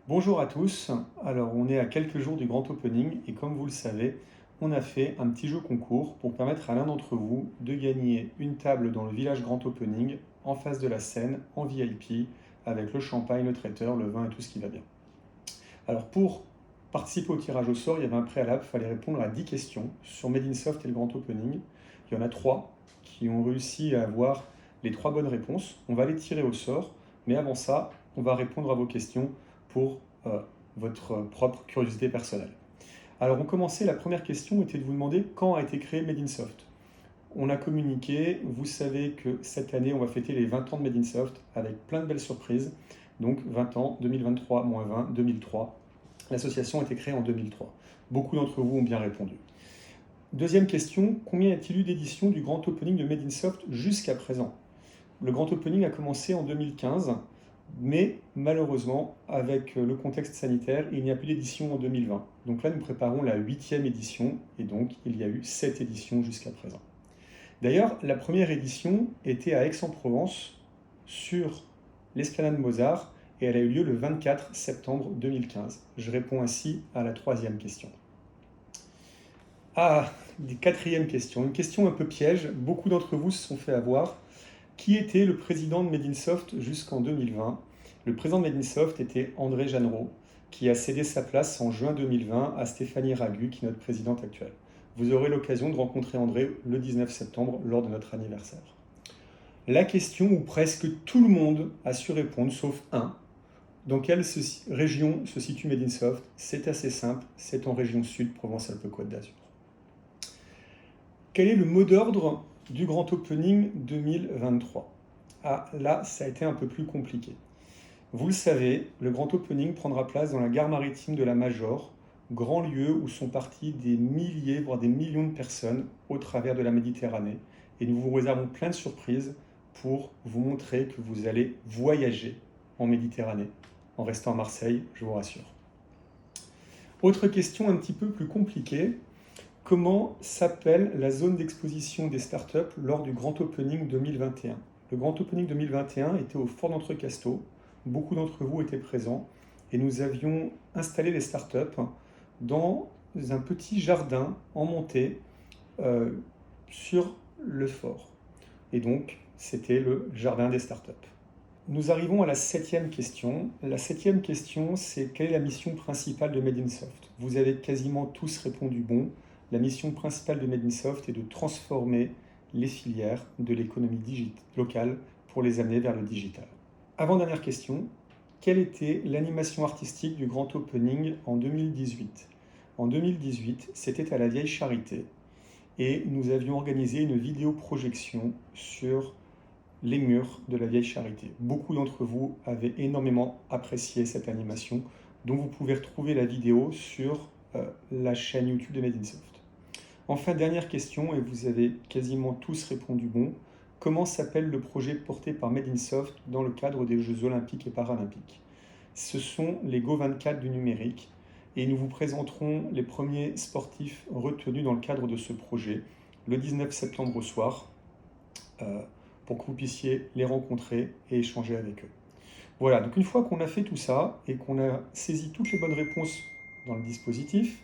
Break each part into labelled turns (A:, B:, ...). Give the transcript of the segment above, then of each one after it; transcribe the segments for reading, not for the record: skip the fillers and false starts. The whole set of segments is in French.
A: Bonjour à tous, alors on est à quelques jours du grand opening et comme vous le savez, on a fait un petit jeu concours pour permettre à l'un d'entre vous de gagner une table dans le village grand opening en face de la scène en VIP avec le champagne, le traiteur, le vin et tout ce qui va bien. Alors pour participer au tirage au sort, il y avait un préalable, il fallait répondre à 10 questions sur Made in Soft et le grand opening. Il y en a 3 qui ont réussi à avoir les 3 bonnes réponses. On va les tirer au sort, mais avant ça, on va répondre à vos questions pour votre propre curiosité personnelle. Alors on commençait, la première question était de vous demander quand a été créé Made in Soft. On a communiqué, vous savez que cette année on va fêter les 20 ans de Made in Soft avec plein de belles surprises. Donc 20 ans, 2023-20, 2003. L'association a été créée en 2003. Beaucoup d'entre vous ont bien répondu. Deuxième question, combien y a-t-il eu d'éditions du grand opening de Made in Soft jusqu'à présent? Le grand opening a commencé en 2015, mais malheureusement, avec le contexte sanitaire, il n'y a plus d'édition en 2020. Donc là, nous préparons la 8e édition, et donc il y a eu 7 éditions jusqu'à présent. D'ailleurs, la première édition était à Aix-en-Provence, sur l'Esplanade Mozart, et elle a eu lieu le 24 septembre 2015. Je réponds ainsi à la 3e question. Ah, quatrième question, une question un peu piège, beaucoup d'entre vous se sont fait avoir. Qui était le président de Made in Soft jusqu'en 2020? Le président de Made in Soft était André Jeanneret, qui a cédé sa place en juin 2020 à Stéphanie Ragu, qui est notre présidente actuelle. Vous aurez l'occasion de rencontrer André le 19 septembre lors de notre anniversaire. La question où presque tout le monde a su répondre, sauf un. Dans quelle région se situe Made in Soft? C'est assez simple, c'est en région sud, Provence-Alpes-Côte d'Azur. Quel est le mot d'ordre du grand opening 2023? Ah, là, ça a été un peu plus compliqué. Vous le savez, le grand opening prendra place dans la gare maritime de la Major, grand lieu où sont partis des milliers, voire des millions de personnes au travers de la Méditerranée. Et nous vous réservons plein de surprises pour vous montrer que vous allez voyager en Méditerranée, en restant à Marseille, je vous rassure. Autre question un petit peu plus compliquée. Comment s'appelle la zone d'exposition des startups lors du Grand Opening 2021? Le Grand Opening 2021 était au Fort d'Entrecasteaux. Beaucoup d'entre vous étaient présents et nous avions installé les startups dans un petit jardin en montée sur le fort. Et donc, c'était le jardin des startups. Nous arrivons à la 7e question. La 7e question, c'est quelle est la mission principale de Made in Soft? Vous avez quasiment tous répondu bon. La mission principale de Made in Soft est de transformer les filières de l'économie locale pour les amener vers le digital. Avant-dernière question, quelle était l'animation artistique du grand opening en 2018? En 2018, c'était à la Vieille Charité et nous avions organisé une vidéoprojection sur les murs de la Vieille Charité. Beaucoup d'entre vous avaient énormément apprécié cette animation, dont vous pouvez retrouver la vidéo sur la chaîne YouTube de Made in Soft. Enfin, dernière question, et vous avez quasiment tous répondu bon. Comment s'appelle le projet porté par Made in Soft dans le cadre des Jeux Olympiques et Paralympiques? Ce sont les Go24 du numérique, et nous vous présenterons les premiers sportifs retenus dans le cadre de ce projet le 19 septembre au soir, pour que vous puissiez les rencontrer et échanger avec eux. Voilà, donc une fois qu'on a fait tout ça et qu'on a saisi toutes les bonnes réponses dans le dispositif,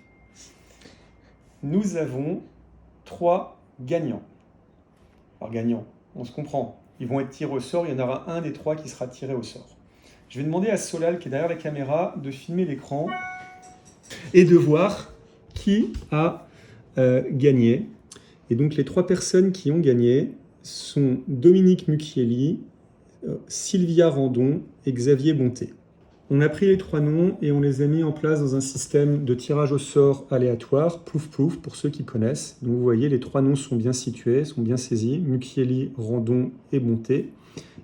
A: nous avons 3 gagnants. Alors gagnants, on se comprend, ils vont être tirés au sort, il y en aura un des 3 qui sera tiré au sort. Je vais demander à Solal, qui est derrière la caméra, de filmer l'écran et de voir qui a gagné. Et donc les 3 personnes qui ont gagné sont Dominique Mucchielli, Sylvia Randon et Xavier Bonté. On a pris les 3 noms et on les a mis en place dans un système de tirage au sort aléatoire, plouf plouf, pour ceux qui connaissent. Donc vous voyez, les 3 noms sont bien situés, sont bien saisis, Mucchielli, Randon et Bonté.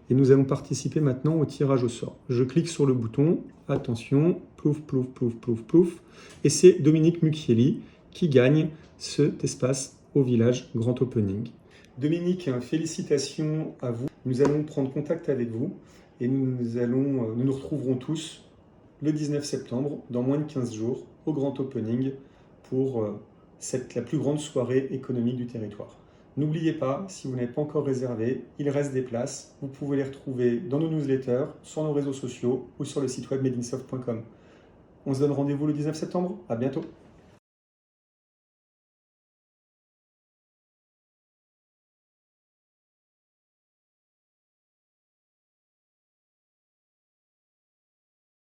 A: Et nous allons participer maintenant au tirage au sort. Je clique sur le bouton, attention, plouf, plouf, plouf, plouf, plouf. Et c'est Dominique Mucchielli qui gagne cet espace au village Grand Opening. Dominique, félicitations à vous. Nous allons prendre contact avec vous et nous nous retrouverons tous le 19 septembre, dans moins de 15 jours, au Grand Opening pour la plus grande soirée économique du territoire. N'oubliez pas, si vous n'avez pas encore réservé, il reste des places. Vous pouvez les retrouver dans nos newsletters, sur nos réseaux sociaux ou sur le site web madeinsoft.com. On se donne rendez-vous le 19 septembre. À bientôt.